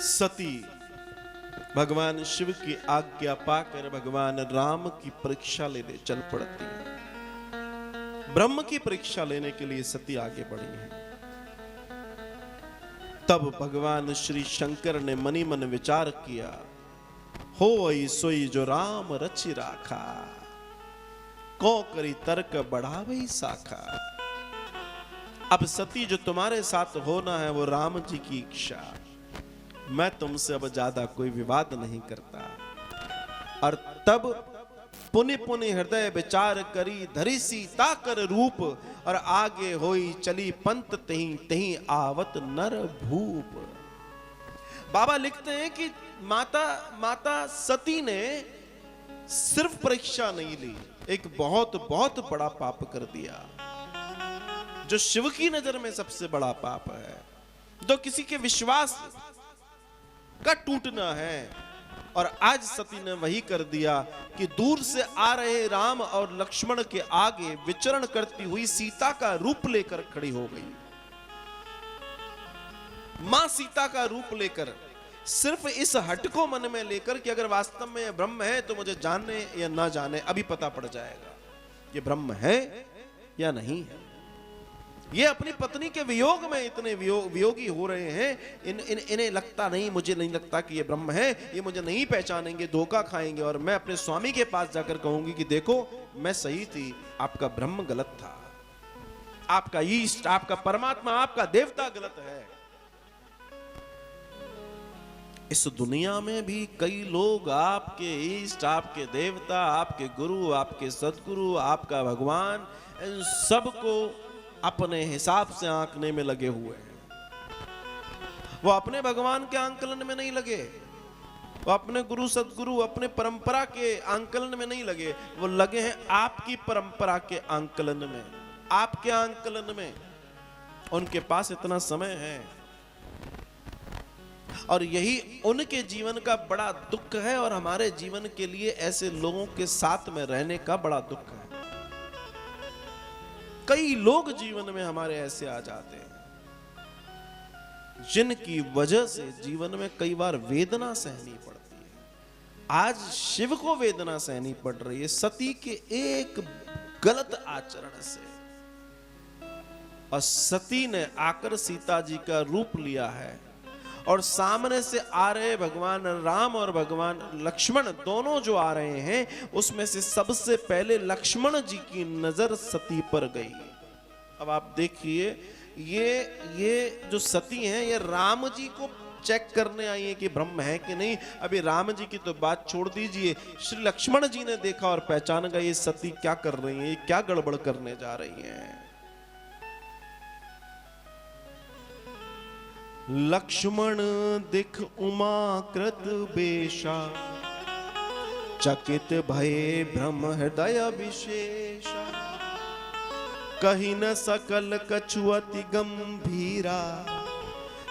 सती भगवान शिव की आज्ञा पाकर भगवान राम की परीक्षा लेने चल पड़ती है। ब्रह्म की परीक्षा लेने के लिए सती आगे बढ़ी है। तब भगवान श्री शंकर ने मनी मन विचार किया, होई सोई जो राम रचि राखा, को करी तर्क बढ़ावई साखा। अब सती जो तुम्हारे साथ होना है वो राम जी की इच्छा, मैं तुमसे अब ज्यादा कोई विवाद नहीं करता। और तब पुनि पुनि हृदय विचार करी, धरी सीता कर रूप, और आगे होई चली पंत तहीं तहीं आवत नर भूप। बाबा लिखते हैं कि माता सती ने सिर्फ परीक्षा नहीं ली, एक बहुत बहुत बड़ा पाप कर दिया, जो शिव की नजर में सबसे बड़ा पाप है, जो किसी के विश्वास का टूटना है। और आज सती ने वही कर दिया कि दूर से आ रहे राम और लक्ष्मण के आगे विचरण करती हुई सीता का रूप लेकर खड़ी हो गई। मां सीता का रूप लेकर, सिर्फ इस हट को मन में लेकर कि अगर वास्तव में ब्रह्म है तो मुझे जानने या ना जाने अभी पता पड़ जाएगा कि ब्रह्म है या नहीं है। ये अपनी पत्नी के वियोग में इतने वियोगी हो रहे हैं, इन्हें लगता नहीं, मुझे नहीं लगता कि ये ब्रह्म है, ये मुझे नहीं पहचानेंगे, धोखा खाएंगे, और मैं अपने स्वामी के पास जाकर कहूंगी कि देखो मैं सही थी, आपका ब्रह्म गलत था, आपका ईष्ट, आपका परमात्मा, आपका देवता गलत है। इस दुनिया में भी कई लोग आपके ईष्ट, आपके देवता, आपके गुरु, आपके सदगुरु, आपका भगवान, इन सबको अपने हिसाब से आंकने में लगे हुए हैं। वो अपने भगवान के आंकलन में नहीं लगे, वो अपने गुरु सदगुरु, अपने परंपरा के आंकलन में नहीं लगे, वो लगे हैं आपकी परंपरा के आंकलन में, आपके आंकलन में। उनके पास इतना समय है, और यही उनके जीवन का बड़ा दुख है, और हमारे जीवन के लिए ऐसे लोगों के साथ में रहने का बड़ा दुख है। कई लोग जीवन में हमारे ऐसे आ जाते हैं जिनकी वजह से जीवन में कई बार वेदना सहनी पड़ती है। आज शिव को वेदना सहनी पड़ रही है सती के एक गलत आचरण से, और सती ने आकर सीता जी का रूप लिया है, और सामने से आ रहे भगवान राम और भगवान लक्ष्मण दोनों जो आ रहे हैं, उसमें से सबसे पहले लक्ष्मण जी की नजर सती पर गई। अब आप देखिए, ये जो सती हैं, ये राम जी को चेक करने आई है कि ब्रह्म है कि नहीं। अभी राम जी की तो बात छोड़ दीजिए, श्री लक्ष्मण जी ने देखा और पहचान गए ये सती क्या कर रही है, ये क्या गड़बड़ करने जा रही है। लक्ष्मण दिख उमा कृत बेशा, चकित भये भ्रम हृदय विशेषा, कही न सकल कछु अति गंभीरा,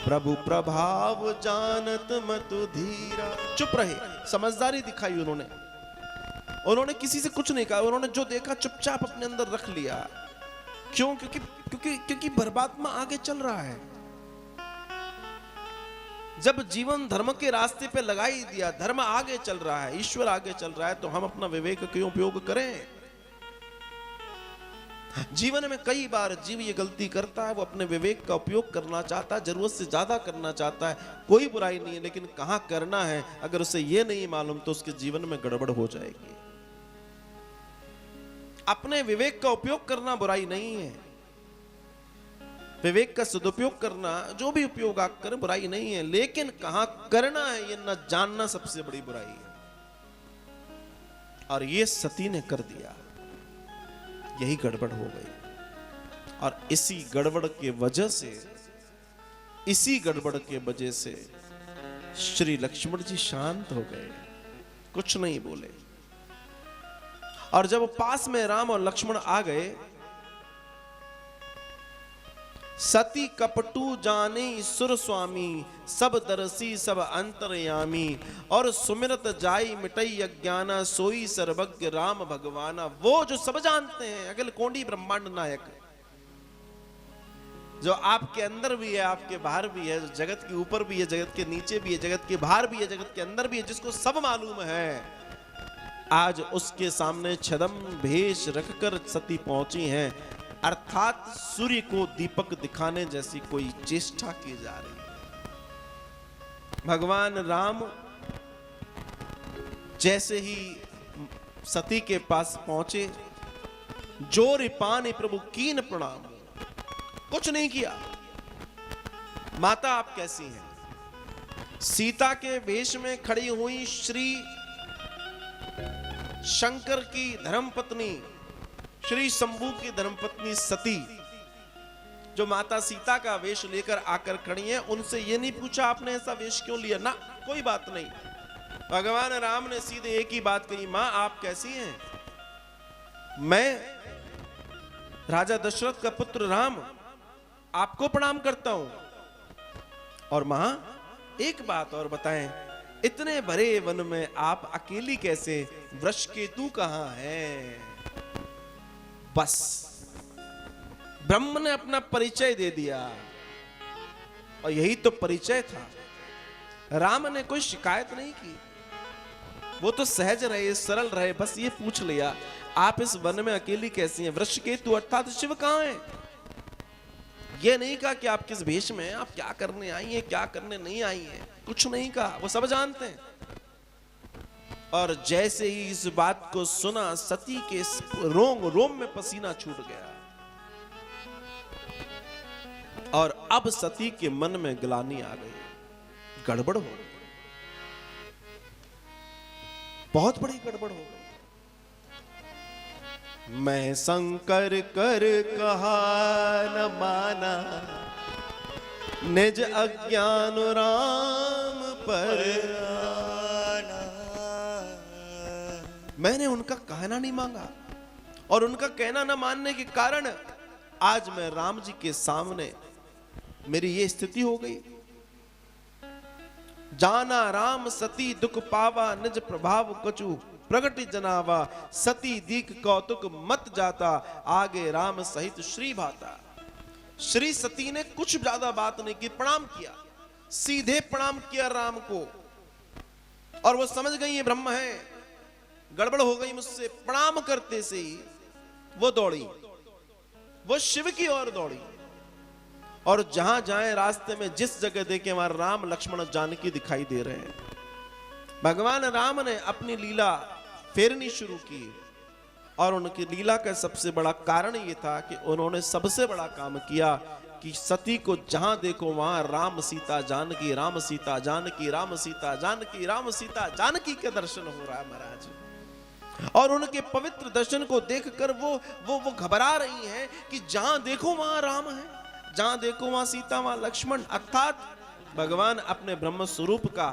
प्रभु प्रभाव जानत मतु धीरा। चुप रहे, समझदारी दिखाई उन्होंने किसी से कुछ नहीं कहा, उन्होंने जो देखा चुपचाप अपने अंदर रख लिया। क्यों? क्योंकि परमात्मा आगे चल रहा है। जब जीवन धर्म के रास्ते पे लगा ही दिया, धर्म आगे चल रहा है, ईश्वर आगे चल रहा है, तो हम अपना विवेक क्यों उपयोग करें? जीवन में कई बार जीव ये गलती करता है, वो अपने विवेक का उपयोग करना चाहता है, जरूरत से ज्यादा करना चाहता है, कोई बुराई नहीं है, लेकिन कहां करना है अगर उसे ये नहीं मालूम तो उसके जीवन में गड़बड़ हो जाएगी। अपने विवेक का उपयोग करना बुराई नहीं है, विवेक का सदुपयोग करना, जो भी उपयोग आप करें बुराई नहीं है, लेकिन कहां करना है ये न जानना सबसे बड़ी बुराई है। और ये सती ने कर दिया, यही गड़बड़ हो गई। और इसी गड़बड़ के वजह से श्री लक्ष्मण जी शांत हो गए, कुछ नहीं बोले। और जब पास में राम और लक्ष्मण आ गए, सती कपटू जाने सुर स्वामी, सब दरसी सब अंतरयामी, और सुमिरत जाई मिटई अज्ञाना, सोई सर्वज्ञ राम भगवाना। वो जो सब जानते हैं, अखिल कोंडी ब्रह्मांड नायक, जो आपके अंदर भी है, आपके बाहर भी है, जो जगत के ऊपर भी है, जगत के नीचे भी है, जगत के बाहर भी है, जगत के अंदर भी है, जिसको सब मालूम है, आज उसके सामने छद्म भेष रखकर सती पहुंची हैं, अर्थात सूर्य को दीपक दिखाने जैसी कोई चेष्टा की जा रही है। भगवान राम जैसे ही सती के पास पहुंचे, जोर पानी प्रभु कीन प्रणाम, कुछ नहीं किया। माता आप कैसी हैं? सीता के वेश में खड़ी हुई श्री शंकर की धर्मपत्नी, श्री शंभू की धर्मपत्नी सती, जो माता सीता का वेश लेकर आकर खड़ी हैं, उनसे ये नहीं पूछा आपने ऐसा वेश क्यों लिया, ना कोई बात नहीं। भगवान राम ने सीधे एक ही बात कही, मां आप कैसी हैं? मैं राजा दशरथ का पुत्र राम आपको प्रणाम करता हूं। और मां एक बात और बताएं, इतने भरे वन में आप अकेली कैसे? वृषकेतु कहां है? बस ब्रह्म ने अपना परिचय दे दिया, और यही तो परिचय था। राम ने कोई शिकायत नहीं की, वो तो सहज रहे, सरल रहे, बस ये पूछ लिया आप इस वन में अकेली कैसी हैं? वृषकेतु अर्थात शिव कहां है? ये नहीं कहा कि आप किस भेष में हैं, आप क्या करने आई हैं, क्या करने नहीं आई हैं, कुछ नहीं कहा, वो सब जानते हैं। और जैसे ही इस बात को सुना, सती के रोम रोम में पसीना छूट गया, और अब सती के मन में ग्लानि आ गई, गड़बड़ हो गई, बहुत बड़ी गड़बड़ हो गई। मैं शंकर कर कहा न माना, निज अज्ञान राम पर आना। मैंने उनका कहना नहीं मांगा, और उनका कहना न मानने के कारण आज मैं राम जी के सामने मेरी ये स्थिति हो गई। जाना राम सती दुख पावा, निज प्रभाव कछु प्रगति जनावा, सती दीक कौतुक मत जाता, आगे राम सहित श्री भाता। श्री सती ने कुछ ज्यादा बात नहीं की, प्रणाम किया, सीधे प्रणाम किया राम को, और वो समझ गई ये ब्रह्म है, गड़बड़ हो गई मुझसे। प्रणाम करते से ही वो दौड़ी, वो शिव की ओर दौड़ी, और जहां जाए रास्ते में जिस जगह देखे वहां राम लक्ष्मण जानकी दिखाई दे रहे हैं। भगवान राम ने अपनी लीला फेरनी शुरू की, और उनकी लीला का सबसे बड़ा कारण यह था कि उन्होंने सबसे बड़ा काम किया कि सती को जहां देखो वहां राम सीता जानकी, राम सीता जानकी, राम सीता जानकी, राम सीता जानकी के दर्शन हो रहा है महाराज। और उनके पवित्र दर्शन को देखकर वो घबरा रही हैं कि जहां देखो वहां राम है, जहां देखो वहां सीता, वहां लक्ष्मण। अर्थात भगवान अपने ब्रह्म स्वरूप का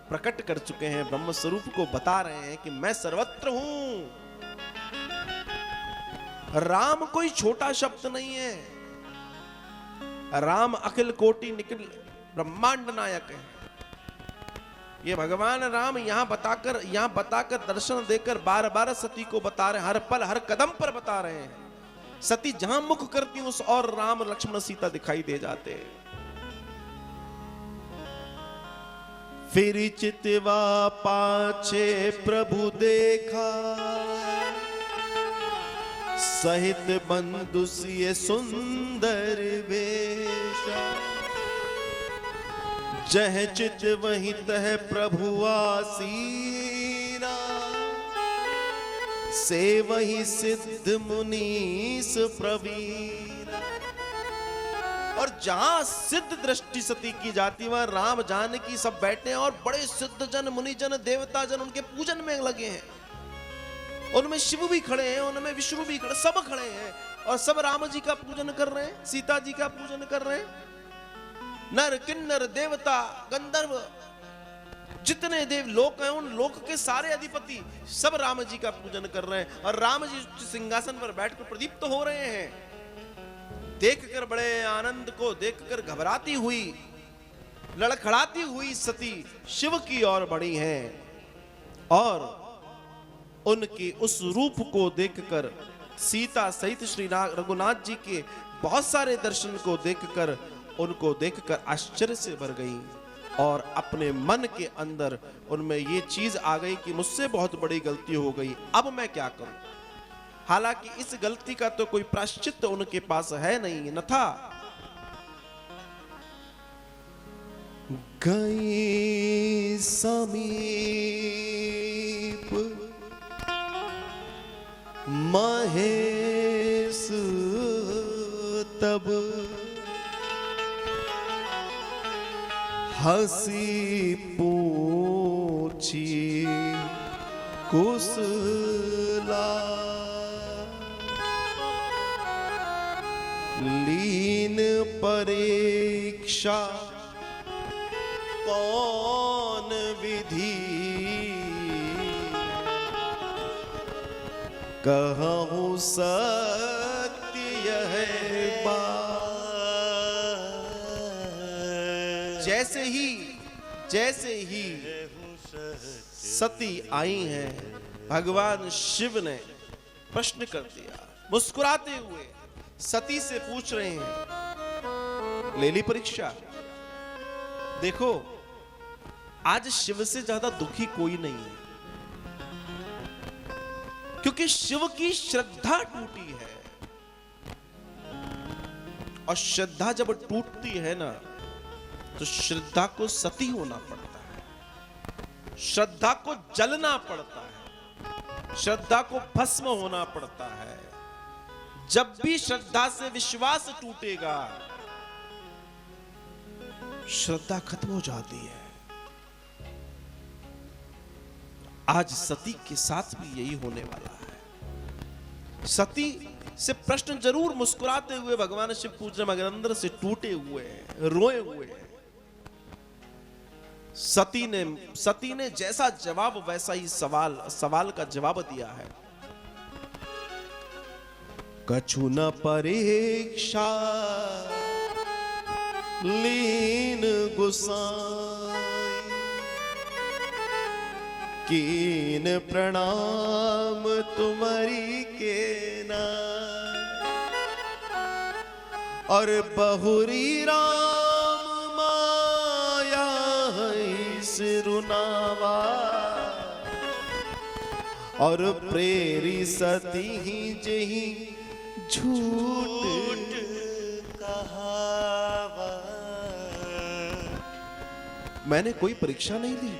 प्रकट कर चुके हैं, ब्रह्म स्वरूप को बता रहे हैं कि मैं सर्वत्र हूं। राम कोई छोटा शब्द नहीं है, राम अखिल कोटि निखिल ब्रह्मांड नायक है। ये भगवान राम यहां बताकर दर्शन देकर बार बार सती को बता रहे हैं, हर पल हर कदम पर बता रहे हैं। सती जहां मुख करती उस और राम लक्ष्मण सीता दिखाई दे जाते हैं। फिर चितवा पाछे प्रभु देखा, सहित बंधु सिए सुंदर वेशा। जह चित वही तह प्रभु आसीना, से वही सिद्ध मुनीस प्रवीण। और जहां सिद्ध दृष्टि सती की जाती वहां राम जानकी सब बैठे हैं, और बड़े सिद्ध जन, मुनि जन, देवता जन उनके पूजन में लगे हैं। उनमें शिव भी खड़े हैं, उनमें विष्णु भी खड़े, सब खड़े हैं, और सब राम जी का पूजन कर रहे हैं, सीता जी का पूजन कर रहे हैं। नर किन्नर देवता गंधर्व जितने देव लोक हैं, उन लोक के सारे अधिपति सब राम जी का पूजन कर रहे हैं, और राम जी सिंहासन पर बैठकर प्रदीप्त हो रहे हैं। देखकर बड़े आनंद को देखकर घबराती हुई, लड़खड़ाती हुई सती शिव की ओर बढ़ी हैं, और उनके उस रूप को देखकर सीता सहित श्री रघुनाथ जी के बहुत सारे दर्शन को देखकर उनको देखकर आश्चर्य से भर गई और अपने मन के अंदर उनमें ये चीज आ गई कि मुझसे बहुत बड़ी गलती हो गई, अब मैं क्या करूं। हालांकि इस गलती का तो कोई प्रायश्चित उनके पास है नहीं, न था। गई समीप महेश तब हंसी पूछी कुशला, लीन परीक्षा कौन विधि, कहूँ सत्य है बात। जैसे ही सती आई हैं, भगवान शिव ने प्रश्न कर दिया, मुस्कुराते हुए सती से पूछ रहे हैं, ले ली परीक्षा। देखो, आज शिव से ज्यादा दुखी कोई नहीं है, क्योंकि शिव की श्रद्धा टूटी है। और श्रद्धा जब टूटती है ना, तो श्रद्धा को सती होना पड़ता है, श्रद्धा को जलना पड़ता है, श्रद्धा को भस्म होना पड़ता है। जब भी श्रद्धा से विश्वास टूटेगा, श्रद्धा खत्म हो जाती है। आज सती के साथ भी यही होने वाला है। सती से प्रश्न जरूर मुस्कुराते हुए भगवान शिव पूछ रहे, मगर अंदर से टूटे हुए हैं, रोए हुए हैं। सती ने जैसा जवाब वैसा ही सवाल का जवाब दिया है। कछु न परीक्षा लीन गुसाई, कीन प्रणाम तुम्हारी के नाम, और बहुरी राम माया सिरुनावा, और प्रेरी सती ही जही झूठ कहावा। मैंने कोई परीक्षा नहीं ली,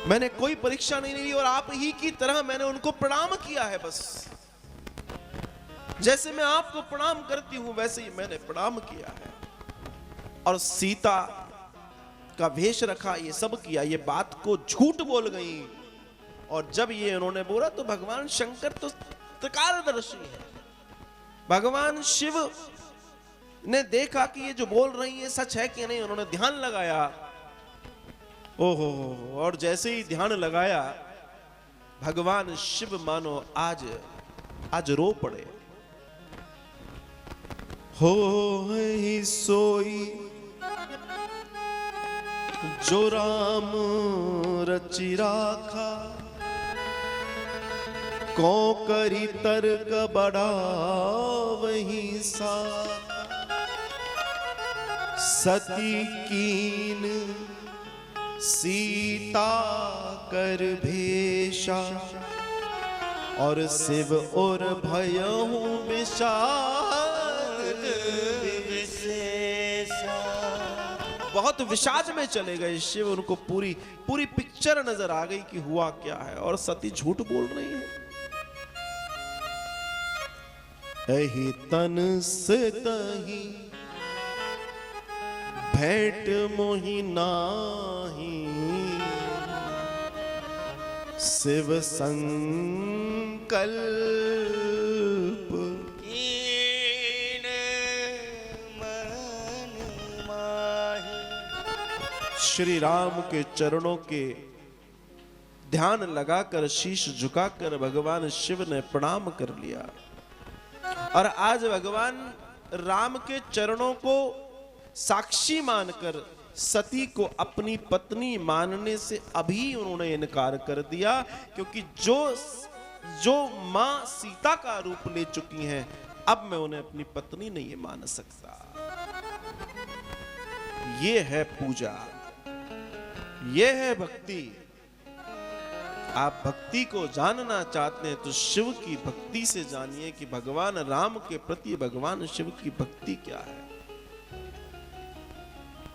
मैंने कोई परीक्षा नहीं ली, और आप ही की तरह मैंने उनको प्रणाम किया है। बस जैसे मैं आपको प्रणाम करती हूं, वैसे ही मैंने प्रणाम किया है। और सीता का वेश रखा, ये सब किया, ये बात को झूठ बोल गई। और जब ये उन्होंने बोला, तो भगवान शंकर तो त्रिकालदर्शी है। भगवान शिव ने देखा कि ये जो बोल रही है सच है कि नहीं। उन्होंने ध्यान लगाया, ओहो, और जैसे ही ध्यान लगाया, भगवान शिव मानो आज रो पड़े। हो ही सोई जो राम रचि राखा, को करी तर्क बड़ा वही सा, सती कीन सीता कर भेषा, और शिव और भयहु विषाद विशेषा। बहुत विषाद में चले गए शिव, उनको पूरी पिक्चर नजर आ गई कि हुआ क्या है। और सती झूठ बोल रही है। एहि तन से तही भेंट मोहि नाही, शिव संकल्प कीन मन माही। श्री राम के चरणों के ध्यान लगाकर, शीश झुकाकर भगवान शिव ने प्रणाम कर लिया। और आज भगवान राम के चरणों को साक्षी मानकर सती को अपनी पत्नी मानने से अभी उन्होंने इनकार कर दिया, क्योंकि जो मां सीता का रूप ले चुकी हैं, अब मैं उन्हें अपनी पत्नी नहीं मान सकता। ये है पूजा, ये है भक्ति। आप भक्ति को जानना चाहते हैं तो शिव की भक्ति से जानिए कि भगवान राम के प्रति भगवान शिव की भक्ति क्या है।